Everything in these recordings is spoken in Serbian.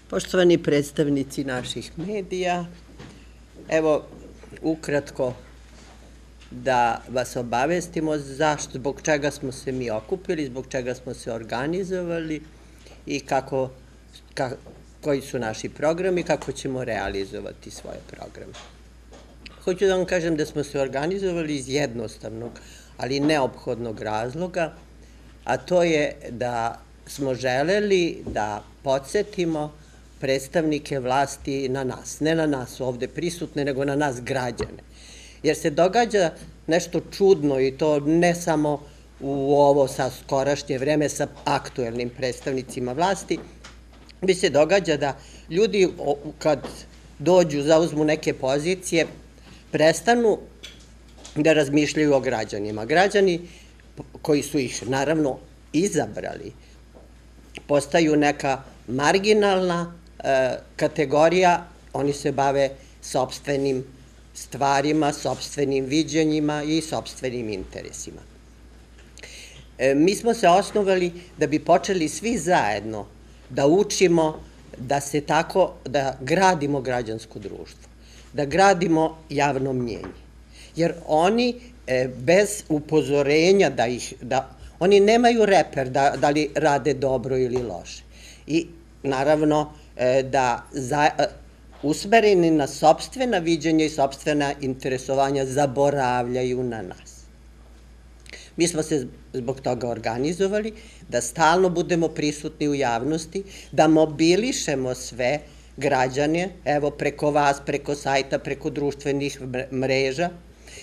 Poštovani predstavnici naših medija, evo ukratko da vas obavestimo zbog čega smo se mi okupili, zbog čega smo se organizovali i koji su naši programi, kako ćemo realizovati svoje programe. Hoću da vam kažem da smo se organizovali iz jednostavnog, ali neophodnog razloga, a to je da smo želeli da podsjetimo predstavnike vlasti na nas, ne na nas ovde prisutne, nego na nas građane. Jer se događa nešto čudno i to ne samo u ovo sa skorašnje vreme sa aktuelnim predstavnicima vlasti, bi se događa da ljudi kad dođu, zauzmu neke pozicije, prestanu da razmišljaju o građanima. Građani koji su ih naravno izabrali postaju neka marginalna kategorija, oni se bave sopstvenim stvarima, sopstvenim viđenjima i sopstvenim interesima. Mi smo se osnovali da bi počeli svi zajedno da učimo da gradimo građansko društvo, da gradimo javno mnjenje. Jer oni bez upozorenja oni nemaju reper da li rade dobro ili loše. I naravno da usmereni na sopstvena viđenja i sopstvena interesovanja zaboravljaju na nas. Mi smo se zbog toga organizovali da stalno budemo prisutni u javnosti, da mobilišemo sve građane, evo preko vas, preko sajta, preko društvenih mreža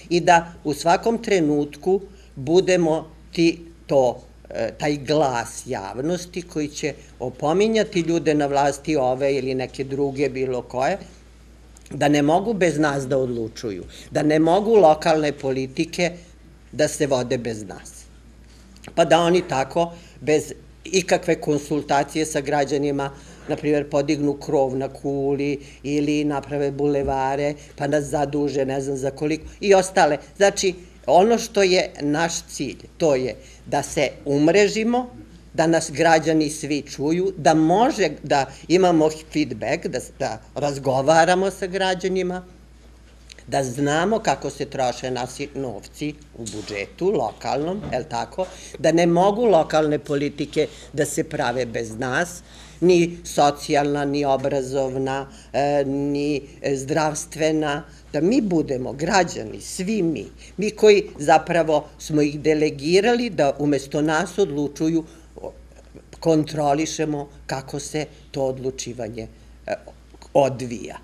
i da u svakom trenutku budemo taj glas javnosti koji će opominjati ljude na vlasti ove ili neke druge, bilo koje, da ne mogu bez nas da odlučuju, da ne mogu lokalne politike da se vode bez nas. Pa da oni tako, bez ikakve konsultacije sa građanima, na primjer, podignu krov na kuli ili naprave bulevare, pa nas zaduže, ne znam za koliko, i ostale. Znači, ono što je naš cilj, to je da se umrežimo, da nas građani svi čuju, da imamo feedback, da razgovaramo sa građanima, da znamo kako se troše naši novci u budžetu, lokalnom, je li tako, da ne mogu lokalne politike da se prave bez nas, ni socijalna, ni obrazovna, ni zdravstvena, da mi budemo građani, svi mi koji zapravo smo ih delegirali da umesto nas odlučuju, kontrolišemo kako se to odlučivanje odvija.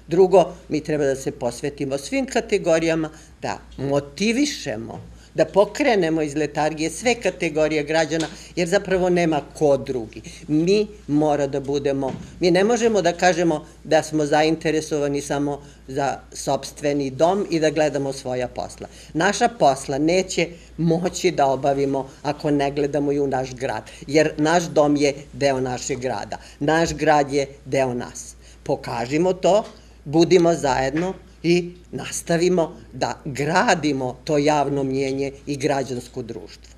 Drugo, mi treba da se posvetimo svim kategorijama, da motivišemo, da pokrenemo iz letargije sve kategorije građana, jer zapravo nema ko drugi. Mi mora da budemo, mi ne možemo da kažemo da smo zainteresovani samo za sopstveni dom i da gledamo svoja posla. Naša posla neće moći da obavimo ako ne gledamo i u naš grad, jer naš dom je deo našeg grada, naš grad je deo nas. Pokažimo to, budimo zajedno i nastavimo da gradimo to javno mnjenje i građansko društvo.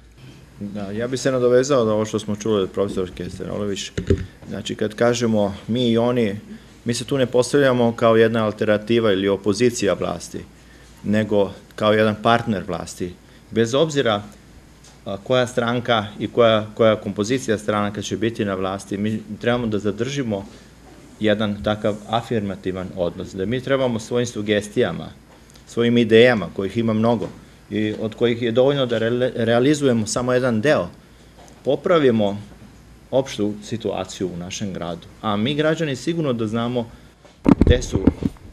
Ja bih se nadovezao na ovo što smo čuli od profesorke Stenolović. Znači, kad kažemo mi i oni, mi se tu ne postavljamo kao jedna alternativa ili opozicija vlasti, nego kao jedan partner vlasti. Bez obzira koja stranka i koja kompozicija stranaka će biti na vlasti, mi trebamo da zadržimo jedan takav afirmativan odnos, da mi trebamo svojim sugestijama, svojim idejama, kojih ima mnogo i od kojih je dovoljno da realizujemo samo jedan deo, popravimo opštu situaciju u našem gradu. A mi građani sigurno da znamo gde su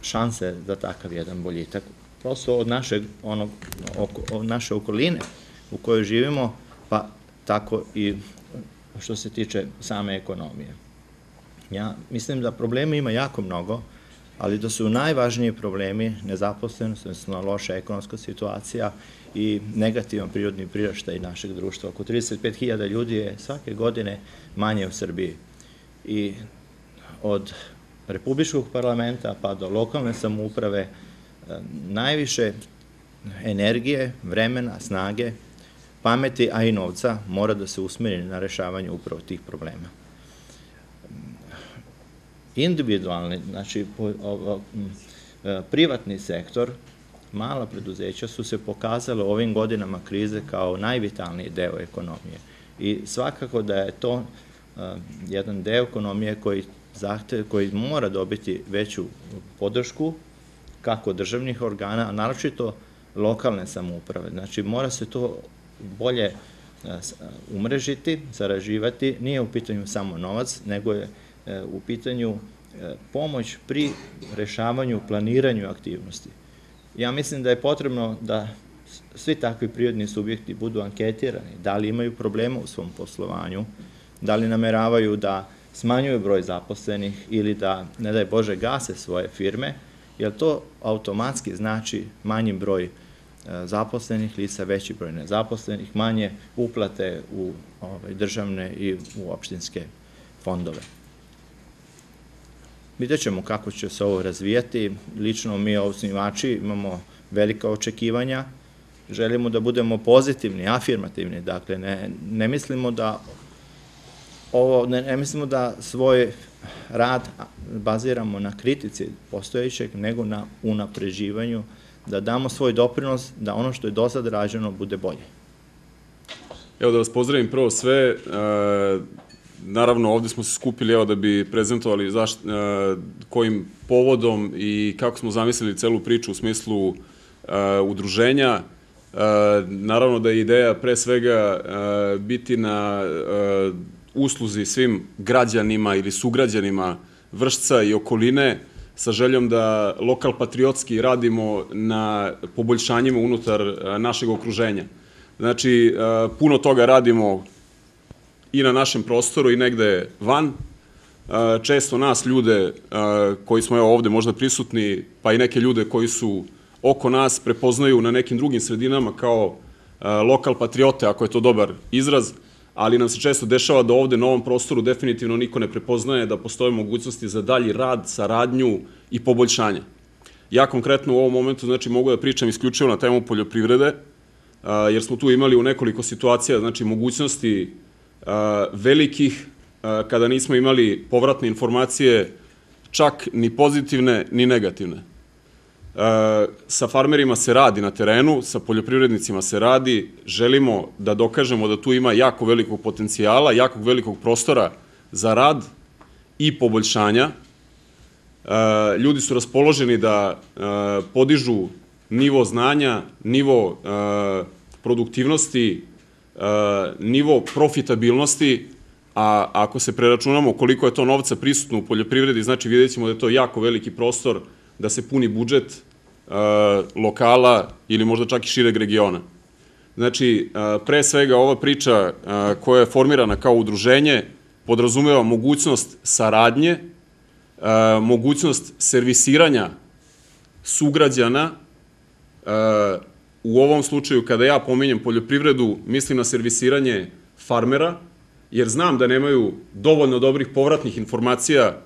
šanse za takav jedan boljitak. Prosto od naše okoline u kojoj živimo, pa tako i što se tiče same ekonomije. Ja mislim da problema ima jako mnogo, ali da su najvažniji problemi nezaposlenost, odnosno loša ekonomska situacija i negativan prirodni priraštaj našeg društva. Oko 35.000 ljudi je svake godine manje u Srbiji. I od Republičkog parlamenta pa do lokalne samouprave najviše energije, vremena, snage, pameti, a i novca mora da se usmeri na rešavanje upravo tih problema. individualni, znači privatni sektor, mala preduzeća su se pokazale ovim godinama krize kao najvitalniji deo ekonomije. I svakako da je to jedan deo ekonomije koji mora dobiti veću podršku kako državnih organa, a naročito lokalne samouprave. Znači, mora se to bolje umrežiti, zaraživati. Nije u pitanju samo novac, nego je u pitanju pomoć pri rešavanju, planiranju aktivnosti. Ja mislim da je potrebno da svi takvi privredni subjekti budu anketirani, da li imaju problema u svom poslovanju, da li nameravaju da smanjuju broj zaposlenih ili da, ne daj Bože, gase svoje firme, jer to automatski znači manji broj zaposlenih lica, veći broj nezaposlenih, manje uplate u državne i u opštinske fondove. Vidjet ćemo kako će se ovo razvijati. Lično mi, osnivači, imamo velika očekivanja. Želimo da budemo pozitivni, afirmativni. Dakle, ne mislimo da svoj rad baziramo na kritici postojećeg, nego na unapređivanju, da damo svoj doprinos, da ono što je do sad rađeno bude bolje. Evo da vas pozdravim prvo sve. Naravno, ovde smo se skupili da bi prezentovali kojim povodom i kako smo zamislili celu priču u smislu udruženja. Naravno da je ideja pre svega biti na usluzi svim građanima ili sugrađanima Vršca i okoline, sa željom da lokal patriotski radimo na poboljšanjima unutar našeg okruženja. Znači, puno toga radimo i na našem prostoru i negde van. Često nas ljude koji smo ovde možda prisutni, pa i neke ljude koji su oko nas prepoznaju na nekim drugim sredinama kao lokal patriote, ako je to dobar izraz, ali nam se često dešava da ovde na ovom prostoru definitivno niko ne prepoznaje da postoje mogućnosti za dalji rad, saradnju i poboljšanje. Ja konkretno u ovom momentu mogu da pričam isključivo na temu poljoprivrede, jer smo tu imali u nekoliko situacija mogućnosti velikih, kada nismo imali povratne informacije, čak ni pozitivne, ni negativne. Sa farmerima se radi na terenu, sa poljoprivrednicima se radi, želimo da dokažemo da tu ima jako velikog potencijala, jako velikog prostora za rad i poboljšanja. Ljudi su raspoloženi da podižu nivo znanja, nivo produktivnosti, nivo profitabilnosti, a ako se preračunamo koliko je to novca prisutno u poljoprivredi, znači vidjet ćemo da je to jako veliki prostor da se puni budžet lokala ili možda čak i šireg regiona. Znači, pre svega ova priča koja je formirana kao udruženje podrazumeva mogućnost saradnje, mogućnost servisiranja sugrađana. U ovom slučaju, kada ja pominjem poljoprivredu, mislim na servisiranje farmera, jer znam da nemaju dovoljno dobrih povratnih informacija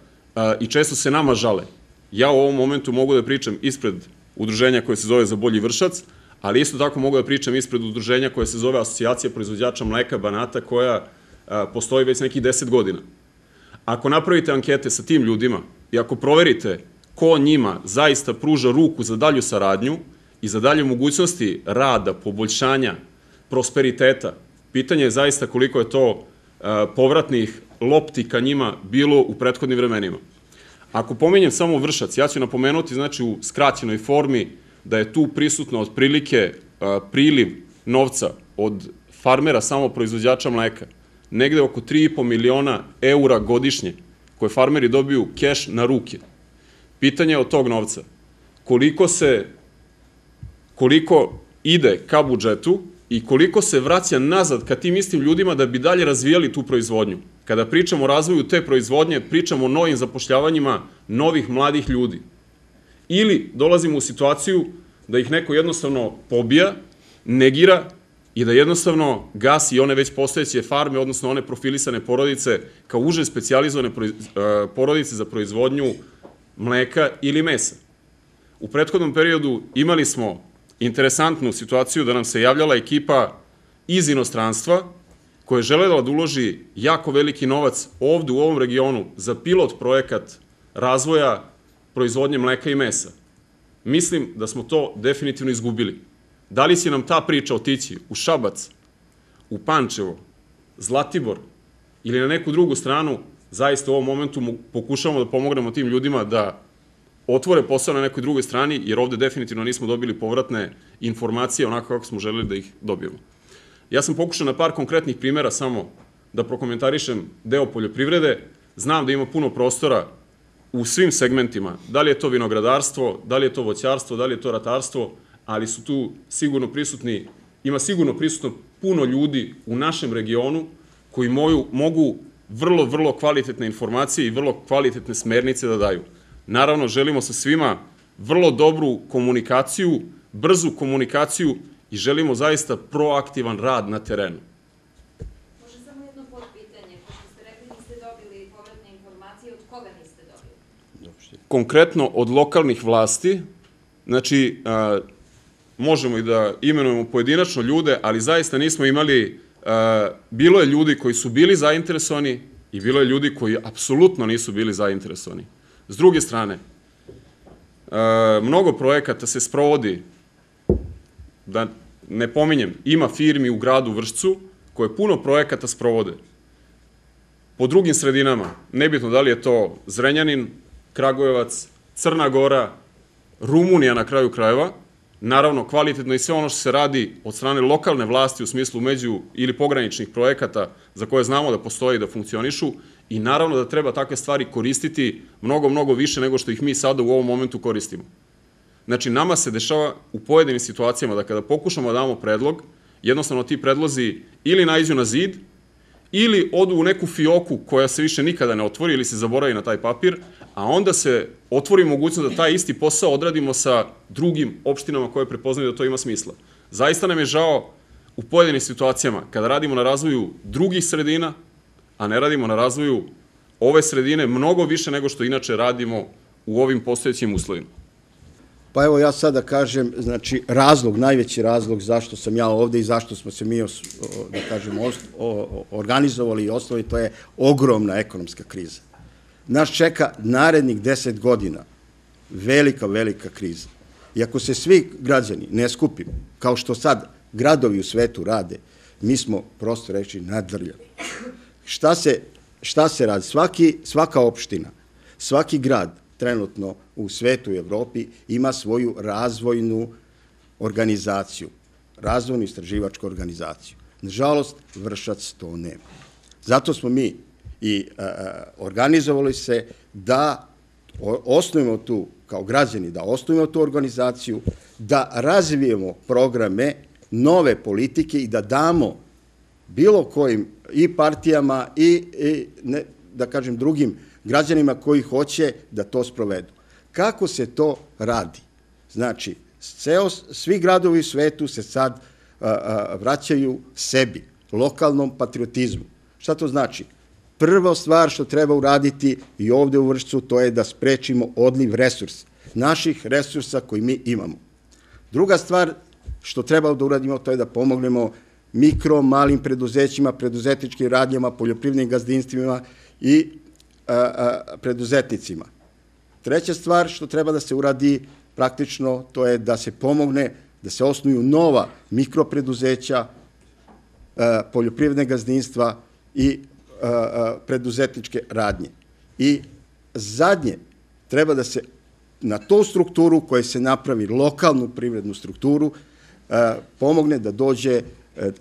i često se nama žale. Ja u ovom momentu mogu da pričam ispred udruženja koje se zove Za bolji Vršac, ali isto tako mogu da pričam ispred udruženja koje se zove Asocijacija proizvođača mleka Banata, koja postoji već nekih 10 godina. Ako napravite ankete sa tim ljudima i ako proverite ko njima zaista pruža ruku za dalju saradnju i za dalje mogućnosti rada, poboljšanja, prosperiteta, pitanje je zaista koliko je to povratnih lopti ka njima bilo u prethodnim vremenima. Ako pomenjem samo Vršac, ja ću napomenuti, znači u skraćenoj formi, da je tu prisutno otprilike priliv novca od farmera samo proizvođača mleka, negde oko 3,5 miliona eura godišnje, koje farmeri dobiju keš na ruke. Pitanje je od tog novca koliko ide ka budžetu i koliko se vraća nazad ka tim istim ljudima da bi dalje razvijali tu proizvodnju. Kada pričamo o razvoju te proizvodnje, pričamo o novim zapošljavanjima novih mladih ljudi. Ili dolazimo u situaciju da ih neko jednostavno pobija, negira i da jednostavno gasi one već postojeće farme, odnosno one profilisane porodice kao uže specijalizovane porodice za proizvodnju mleka ili mesa. U prethodnom periodu imali smo interesantnu situaciju da nam se javljala ekipa iz inostranstva koja je želela da uloži jako veliki novac ovde u ovom regionu za pilot projekat razvoja proizvodnje mleka i mesa. Mislim da smo to definitivno izgubili. Da li će nam ta priča otići u Šabac, u Pančevo, Zlatibor ili na neku drugu stranu, zaista u ovom momentu pokušavamo da pomognemo tim ljudima da otvore posao na nekoj drugoj strani, jer ovde definitivno nismo dobili povratne informacije onako kako smo želeli da ih dobijemo. Ja sam pokušao na par konkretnih primjera samo da prokomentarišem deo poljoprivrede. Znam da ima puno prostora u svim segmentima, da li je to vinogradarstvo, da li je to voćarstvo, da li je to ratarstvo, ali su tu sigurno prisutni, ima sigurno prisutno puno ljudi u našem regionu koji mogu vrlo kvalitetne informacije i vrlo kvalitetne smernice da daju. Naravno, želimo sa svima vrlo dobru komunikaciju, brzu komunikaciju i želimo zaista proaktivan rad na terenu. Može samo jedno podpitanje, pošto ste rekli niste dobili povratne informacije, od koga niste dobili? Konkretno od lokalnih vlasti, znači možemo i da imenujemo pojedinačno ljude, ali zaista nismo imali, bilo je ljudi koji su bili zainteresovani i bilo je ljudi koji apsolutno nisu bili zainteresovani. S druge strane, mnogo projekata se sprovodi, da ne pominjem, ima firmi u gradu Vršcu koje puno projekata sprovode. Po drugim sredinama, nebitno da li je to Zrenjanin, Kragujevac, Crna Gora, Rumunija na kraju krajeva, naravno kvalitetno i sve ono što se radi od strane lokalne vlasti u smislu među ili pograničnih projekata za koje znamo da postoje i da funkcionišu i naravno da treba takve stvari koristiti mnogo više nego što ih mi sada u ovom momentu koristimo. Znači, nama se dešava u pojedinim situacijama da kada pokušamo da damo predlog, jednostavno ti predlozi ili naiđu na zid, ili odu u neku fioku koja se više nikada ne otvori ili se zaboravi na taj papir, a onda se otvori mogućnost da taj isti posao odradimo sa drugim opštinama koje prepoznaju da to ima smisla. Zaista nam je žao u pojedinim situacijama kada radimo na razvoju drugih sredina, a ne radimo na razvoju ove sredine mnogo više nego što inače radimo u ovim postojećim uslovima. Pa evo ja sada kažem, znači razlog, najveći razlog zašto sam ja ovde i zašto smo se mi, da kažem, organizovali i osnovali, to je ogromna ekonomska kriza. Nas čeka narednih 10 godina velika kriza. I ako se svi građani ne skupimo, kao što sad gradovi u svetu rade, mi smo prosto reći nadrljali. Šta se radi? Svaka opština, svaki grad trenutno u svetu i Evropi ima svoju razvojnu organizaciju, razvojnu istraživačku organizaciju. Nažalost, Vršac to nema. Zato smo mi i organizovali se da osnovimo tu, kao građani, da osnovimo tu organizaciju, da razvijemo programe, nove politike i da damo bilo kojim i partijama i da kažem, drugim građanima koji hoće da to sprovedu. Kako se to radi? Znači, svi gradovi u svetu se sad vraćaju sebi, lokalnom patriotizmu. Šta to znači? Prva stvar što treba uraditi i ovde u Vršcu, to je da sprečimo odliv resursa, naših resursa koji mi imamo. Druga stvar što treba da uradimo, to je da pomognemo mikro, malim preduzećima, preduzetničkim radnjama, poljoprivrednim gazdinstvima i preduzetnicima. Treća stvar što treba da se uradi praktično, to je da se pomogne, da se osnuju nova mikropreduzeća, poljoprivredne gazdinstva i preduzetničke radnje. I zadnje, treba da se na tu strukturu koja se napravi, lokalnu privrednu strukturu, pomogne da dođe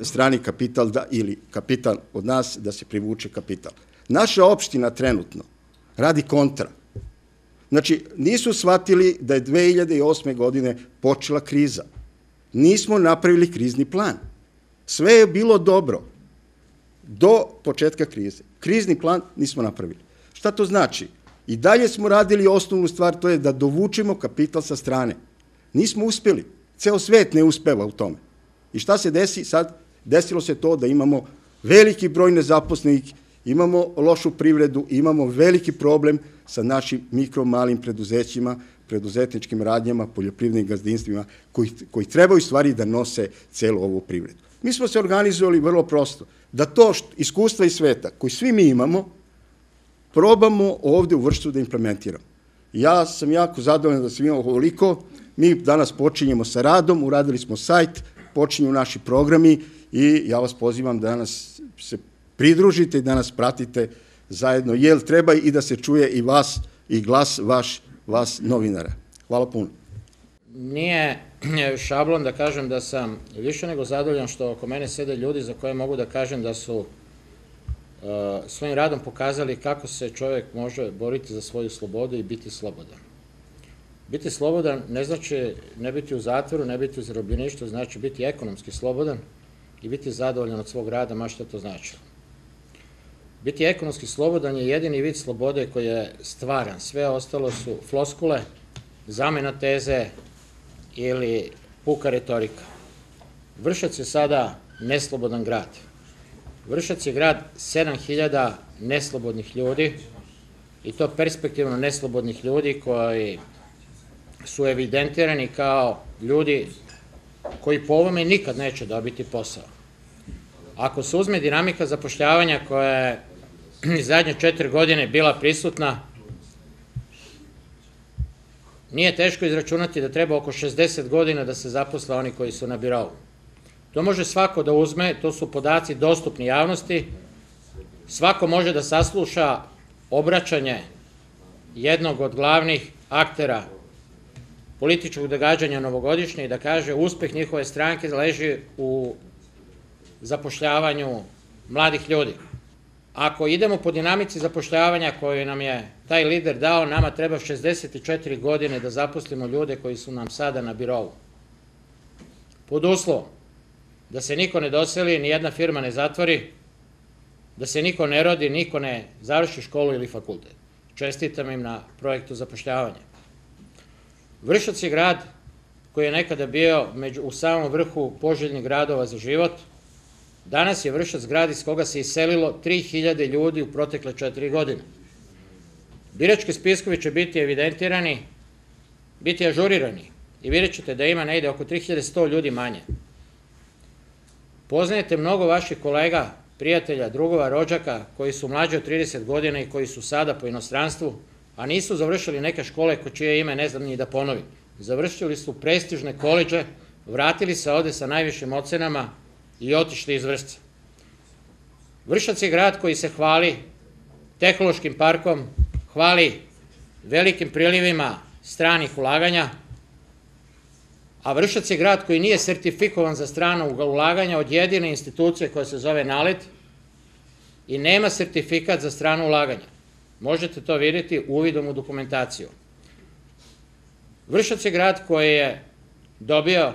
strani kapital ili kapital od nas, da se privuče kapital. Naša opština trenutno radi kontra. Znači, nisu shvatili da je 2008. godine počela kriza. Nismo napravili krizni plan. Sve je bilo dobro do početka krize. Krizni plan nismo napravili. Šta to znači? I dalje smo radili osnovnu stvar, to je da dovučemo kapital sa strane. Nismo uspeli. Ceo svet ne uspeva u tome. I šta se desi sad? Desilo se to da imamo veliki broj nezaposlenih, imamo lošu privredu, imamo veliki problem sa našim mikro, malim preduzećima, preduzetničkim radnjama, poljoprivrednim gazdinstvima, koji trebaju stvari da nose celu ovu privredu. Mi smo se organizovali vrlo prosto, da to iskustva iz sveta, koji svi mi imamo, probamo ovde u Vršcu da implementiramo. Ja sam jako zadovoljan da sam imao ovoliko. Mi danas počinjemo sa radom, uradili smo sajt, počinju naši programi i ja vas pozivam da nas se pridružite i da nas pratite zajedno, jer treba i da se čuje i vas i glas vas novinara. Hvala puno. Nije šablon da kažem da sam više nego zadovoljan što oko mene sede ljudi za koje mogu da kažem da su svojim radom pokazali kako se čovjek može boriti za svoju slobodu i biti slobodan. Biti slobodan ne znači ne biti u zatvoru, ne biti u zarobljeništvu, znači biti ekonomski slobodan i biti zadovoljan od svog rada, ma što to značilo. Biti ekonomski slobodan je jedini vid slobode koji je stvaran. Sve ostalo su floskule, zamena teze ili puka retorika. Vršac je sada neslobodan grad. Vršac je grad 7000 neslobodnih ljudi i to perspektivno neslobodnih ljudi koji su evidentirani kao ljudi koji po ovome nikad neće dobiti posao. Ako se uzme dinamika zapošljavanja koja je zadnje 4 godine bila prisutna, nije teško izračunati da treba oko 60 godina da se zaposle oni koji su na birovu. To može svako da uzme, to su podaci dostupni javnosti, svako može da sasluša obraćanje jednog od glavnih aktera političkog događanja novogodišnje i da kaže uspeh njihove stranke leži u zapošljavanju mladih ljudi. Ako idemo po dinamici zapošljavanja koju nam je taj lider dao, nama treba 64 godine da zaposlimo ljude koji su nam sada na birovu. Pod uslovom da se niko ne doseli, ni jedna firma ne zatvori, da se niko ne rodi, niko ne završi školu ili fakultet. Čestitam im na projektu zapošljavanja. Vršac je grad koji je nekada bio u samom vrhu poželjnih gradova za život. Danas je Vršac grad iz koga se iselilo 3000 ljudi u protekle 4 godine. Birački spiskovi će biti evidentirani, biti ažurirani i vidjet ćete da ima negde oko 3100 ljudi manje. Poznajete mnogo vaših kolega, prijatelja, drugova, rođaka koji su mlađi od 30 godina i koji su sada po inostranstvu, a nisu završili neke škole čije ime ne znam ni da ponovim. Završili su prestižne koledže, vratili se ovde sa najvišim ocenama i otišli iz Vršca. Vršac je grad koji se hvali tehnološkim parkom, hvali velikim prilivima stranih ulaganja, a Vršac je grad koji nije sertifikovan za strano ulaganja od jedine institucije koja se zove NALED i nema sertifikat za strano ulaganje. Možete to vidjeti uvidom u dokumentaciju. Vršac je grad koji je dobio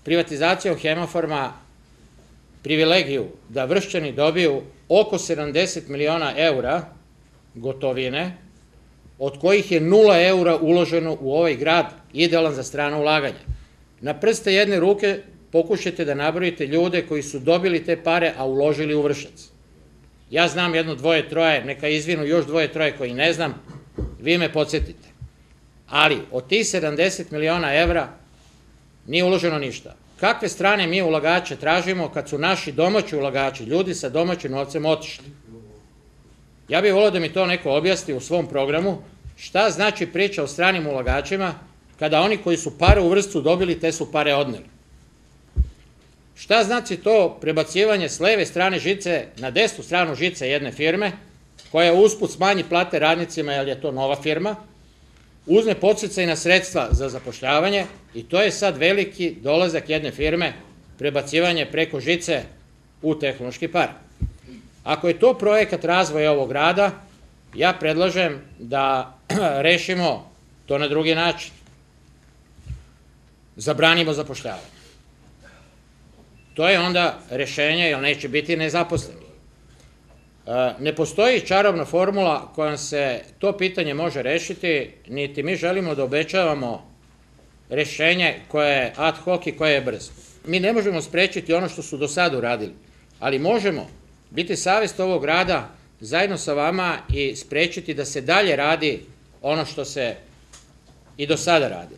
privatizacijom Hemofarma privilegiju da Vršćani dobiju oko 70 miliona eura gotovine, od kojih je 0 eura uloženo u ovaj grad, idealan za strano ulaganje. Na prste jedne ruke pokušajte da nabrojite ljude koji su dobili te pare, a uložili u Vršac. Ja znam jedno, dvoje, troje, neka izvinu još dvoje, troje koji ne znam, vi me podsjetite. Ali od tih 70 miliona evra nije uloženo ništa. Kakve strane mi ulagače tražimo kad su naši domaći ulagači, ljudi sa domaćim novcem otišli? Ja bih volio da mi to neko objasni u svom programu, šta znači priča o stranim ulagačima kada oni koji su pare u Vršcu dobili, te su pare odneli. Šta znači to prebacivanje s leve strane žice na desnu stranu žice jedne firme, koja usput smanji plate radnicima, jer je to nova firma, uzme podsticajna sredstva za zapošljavanje i to je sad veliki dolazak jedne firme, prebacivanje preko žice u tehnološki park. Ako je to projekat razvoja ovog grada, ja predlažem da rešimo to na drugi način. Zabranimo zapošljavanje. To je onda rešenje, jer neće biti nezaposleni. Ne postoji čarobna formula kojom se to pitanje može rešiti, niti mi želimo da obećavamo rešenje koje je ad hoc i koje je brzo. Mi ne možemo sprečiti ono što su do sada uradili, ali možemo biti savest ovog grada zajedno sa vama i sprečiti da se dalje radi ono što se i do sada radi.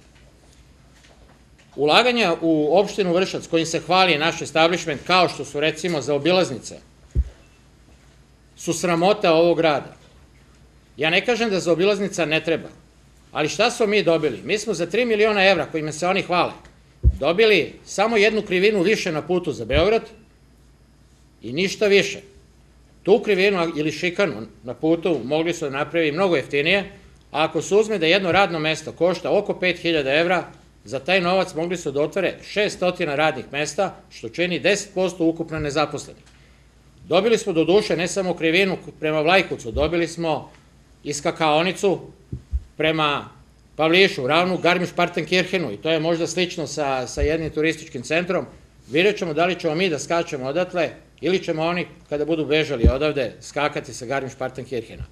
Ulaganja u opštinu Vršac, kojim se hvali naš establishment, kao što su recimo zaobilaznice, su sramota ovog grada. Ja ne kažem da zaobilaznica ne treba, ali šta smo mi dobili? Mi smo za 3 miliona evra, kojima se oni hvale, dobili samo jednu krivinu više na putu za Beograd i ništa više. Tu krivinu ili šikanu na putu mogli su da napravi mnogo jeftinije, a ako se uzme da jedno radno mesto košta oko 5.000 evra, za taj novac mogli su da otvore 600 radnih mesta, što čini 10% ukupno nezaposlenih. Dobili smo do duše ne samo krivinu prema Vlajkovcu, dobili smo i skakaonicu prema Pavlišu, ravnu Garmisch-Partenkirchenu, i to je možda slično sa jednim turističkim centrom. Vidjet ćemo da li ćemo mi da skačemo odatle ili ćemo oni, kada budu bežali odavde, skakati sa Garmisch-Partenkirchena.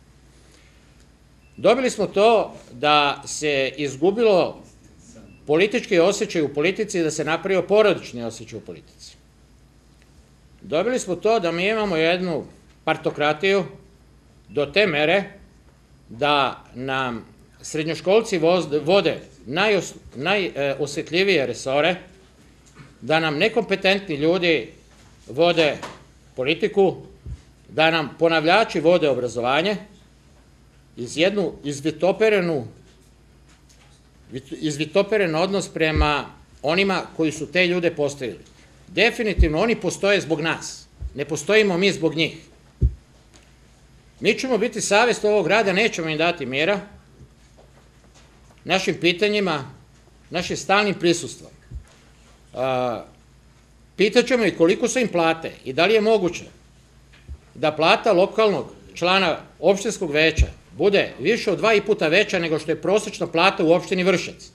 Dobili smo to da se izgubilo politički osjećaj u politici i da se napravio porodični osjećaj u politici. Dobili smo to da mi imamo jednu partokratiju do te mere da nam srednjoškolci vode najosetljivije resore, da nam nekompetentni ljudi vode politiku, da nam ponavljači vode obrazovanje, izvitoperen odnos prema onima koji su te ljude postavili. Definitivno oni postoje zbog nas, ne postojimo mi zbog njih. Mi ćemo biti savest ovog grada, nećemo im dati mira, našim pitanjima, našim stalnim prisustvom. Pitaćemo i koliko su im plate i da li je moguće da plata lokalnog člana opštinskog veća bude više od 2,5 puta veća nego što je prosečna plata u opštini Vršac.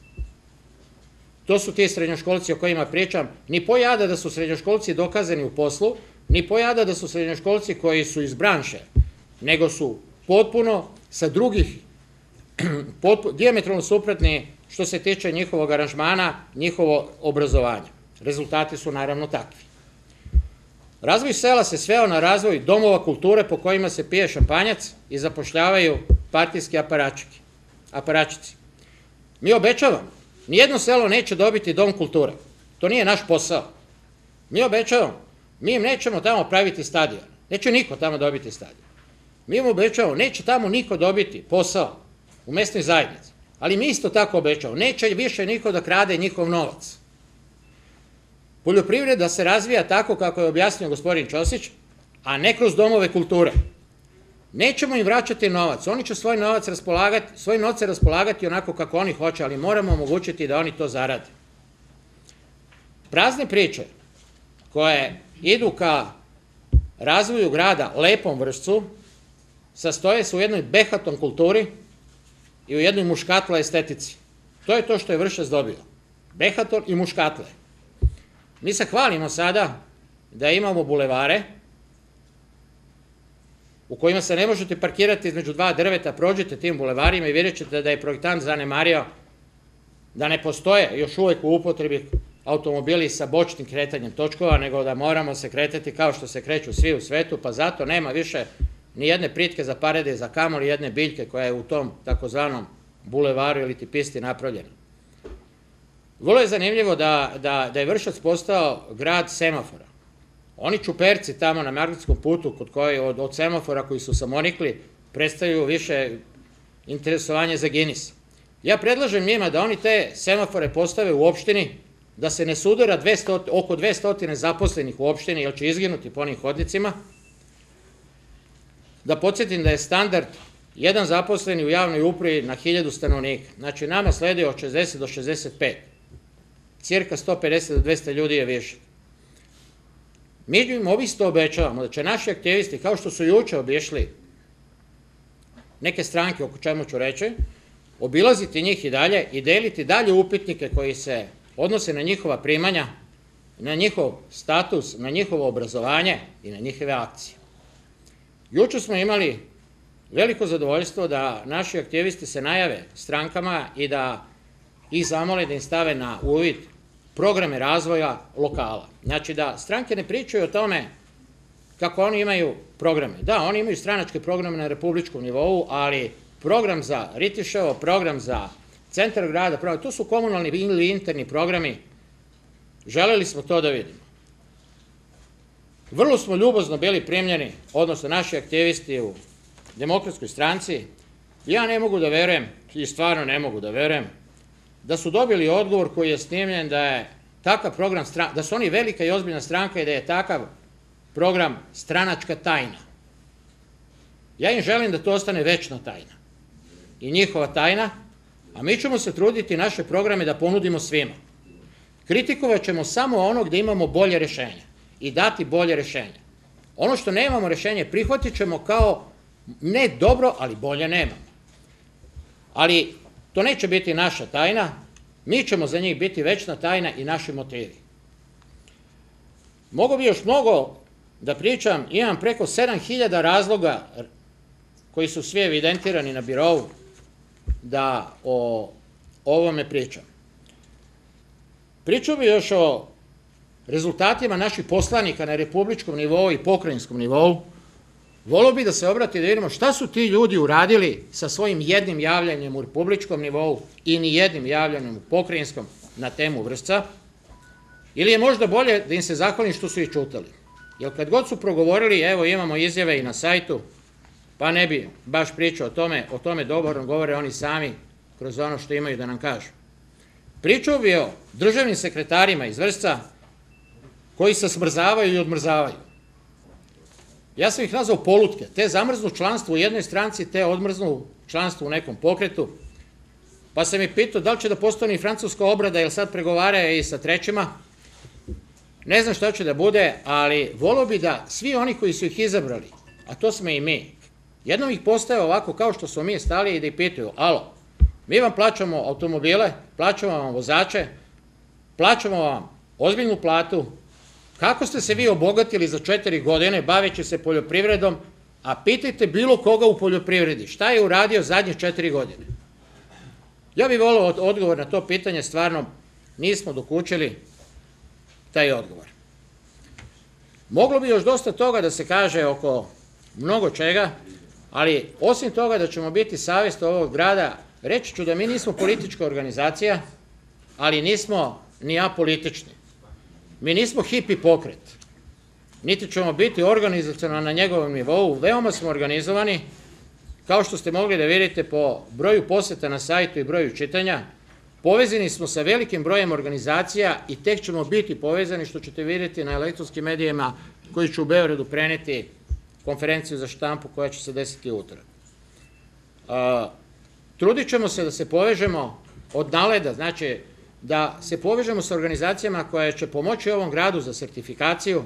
To su ti srednjoškolci o kojima pričam. Ni pojada da su srednjoškolci dokazani u poslu, ni pojada da su srednjoškolci koji su iz branše, nego su potpuno sa drugih, dijametralno suprotni što se tiče njihovog aranžmana, njihovo obrazovanja. Rezultati su naravno takvi. Razvoj sela se sveo na razvoj domova kulture po kojima se pije šampanjac i zapošljavaju partijski aparačici. Mi obećavamo, nijedno selo neće dobiti dom kulture. To nije naš posao. Mi obećavamo, mi im nećemo tamo praviti stadion. Neće niko tamo dobiti stadion. Mi im obećavamo, neće tamo niko dobiti posao u mesnoj zajednici. Ali mi isto tako obećavamo, neće više niko da krade njihov novac. Poljoprivreda se razvija tako kako je objasnio gospodin Ćosić, a ne kroz domove kulture. Nećemo im vraćati novac, oni će svoj novac raspolagati onako kako oni hoće, ali moramo omogućiti da oni to zarade. Prazne priče koje idu ka razvoju grada lepom Vršcu sastoje se u jednoj behatom kulturi i u jednoj muškatla estetici. To je to što je Vršac dobio. Behaton i muškatle. Mi se hvalimo sada da imamo bulevare u kojima se ne možete parkirati između dva drveta, prođete tim bulevarima i vidjet ćete da je projektant zanemario da ne postoje još uvek u upotrebi automobili sa bočnim kretanjem točkova, nego da moramo se kretati kao što se kreću svi u svetu, pa zato nema više ni jedne pritke za parede, za kamoli jedne biljke koja je u tom takozvanom bulevaru ili ti pisti napravljena. Vrlo je zanimljivo da je Vršac postao grad semafora. Oni čuperci tamo na Margarskom putu od semafora koji su samonikli predstavljaju više interesovanje za Ginis. Ja predlažem njima da oni te semafore postave u opštini, da se ne sudara oko 200 zaposlenih u opštini, jer će izginuti po onim hodnicima. Da podsjetim da je standard jedan zaposleni u javnoj upravi na 1000 stanovnika. Znači nama sledi od 60 do 65. Cirka 150 do 200 ljudi je više. Mi im obisto obećavamo da će naši aktivisti, kao što su juče obišli neke stranke, oko čemu ću reći, obilaziti njih i dalje i deliti dalje upitnike koji se odnose na njihova primanja, na njihov status, na njihovo obrazovanje i na njihove akcije. Juče smo imali veliko zadovoljstvo da naši aktivisti se najave strankama i da ih zamole da im stave na uvid programe razvoja lokala. Znači da stranke ne pričaju o tome kako oni imaju programe. Da, oni imaju stranačke programe na republičkom nivou, ali program za Ritiševo, program za centar grada, to su komunalni ili interni programi. Želeli smo to da vidimo. Vrlo smo ljubazno bili primljeni, odnosno naši aktivisti u Demokratskoj stranci, Ja ne mogu da verujem, i stvarno ne mogu da verujem, da su dobili odgovor koji je snimljen da je takav program, da su oni velika i ozbiljna stranka i da je takav program stranačka tajna. Ja im želim da to ostane večna tajna i njihova tajna, a mi ćemo se truditi naše programe da ponudimo svima. Kritikovat ćemo samo ono gde imamo bolje rešenje i dati bolje rešenje. Ono što nemamo rešenje prihvatit ćemo kao ne dobro, ali bolje nemamo. Ali to neće biti naša tajna, mi ćemo za njih biti večna tajna i naši motivi. Mogu bi još mnogo da pričam, imam preko 7000 razloga koji su svi evidentirani na birovu da o ovome pričam. Pričao bi još o rezultatima naših poslanika na republičkom nivou i pokrajinskom nivou. Volio bi da se obrati da vidimo šta su ti ljudi uradili sa svojim jednim javljanjem u republičkom nivou i ni jednim javljanjem u pokrajinskom na temu Vršca, ili je možda bolje da im se zahvalim što su ih čutali. Jer kad god su progovorili, evo imamo izjave i na sajtu, pa ne bi baš pričao o tome dogovorno govore oni sami kroz ono što imaju da nam kažu. Pričao bi o državnim sekretarima iz Vršca koji se smrzavaju i odmrzavaju. Ja sam ih nazvao polutke, te zamrznu članstvo u jednoj stranci, te odmrznu članstvo u nekom pokretu, pa sam ih pitao da li će da postane i francuska obrada, jer sad pregovaraju i sa trećima. Ne znam šta će da bude, ali volio bi da svi oni koji su ih izabrali, a to smo i mi, jednom ih postave ovako kao što smo mi stali i da ih pitaju, alo, mi vam plaćamo automobile, plaćamo vam vozače, plaćamo vam ozbiljnu platu, kako ste se vi obogatili za 4 godine baveći se poljoprivredom, a pitajte bilo koga u poljoprivredi, šta je uradio zadnje 4 godine? Ja bih volio odgovor na to pitanje, stvarno nismo dokučili taj odgovor. Moglo bi još dosta toga da se kaže oko mnogo čega, ali osim toga da ćemo biti savest ovog grada, reći ću da mi nismo politička organizacija, ali nismo ni apolitični. Mi nismo hipi pokret, niti ćemo biti organizacionalno na njegovom nivou, veoma smo organizovani, kao što ste mogli da vidite po broju poseta na sajtu i broju čitanja, povezani smo sa velikim brojem organizacija i tek ćemo biti povezani, što ćete vidjeti na elektronskim medijima koji će u Beogradu preneti konferenciju za štampu koja će se desiti utorak. Trudit ćemo se da se povežemo od naleda, znači da se povežemo sa organizacijama koje će pomoći ovom gradu za sertifikaciju,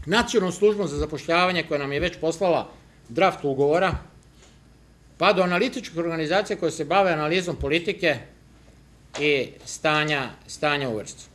Nacionalnom službom za zapošljavanje koja nam je već poslala draft ugovora, pa do analitičkih organizacija koje se bave analizom politike i stanja u Vršcu.